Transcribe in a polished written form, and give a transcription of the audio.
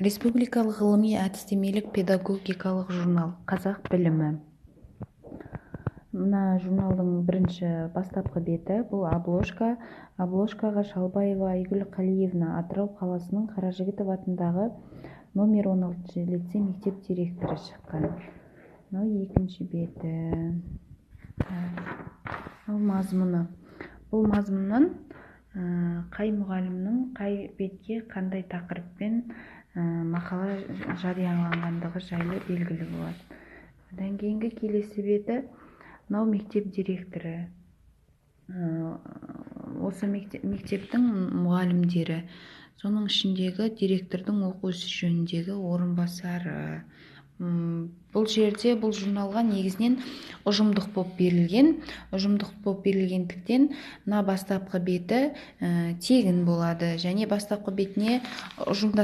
Республикалық ғылыми-әдістемелік педагогикалық журнал «Қазақ білімі». Мына журналдың бірінші бастапқы беті, бұл обложка. Обложкаға Шалбаева Айгүл Қалиевна Атырау қаласының Қаражігітов атындағы номер 16 лицей мектеп директоры шыққан. Екінші беті. Мазмұны. Бұл мазмұннан қай мұғалімнің қай бетке қандай тақырыппен мақала жарияланғандығы жайлы белгілі болады. Одан кейінгі келесі беті мынау мектеп директоры. Осы мектептің мұғалімдері, соның ішіндегі директордың оқу ісі жөніндегі орынбасары. Бұл жерде бұл журналға негізінен ұжымдық болып берілген. Ұжымдық болып берілгендіктен мына бастапқы беті тегін болады және бастапқы бетіне ұжымда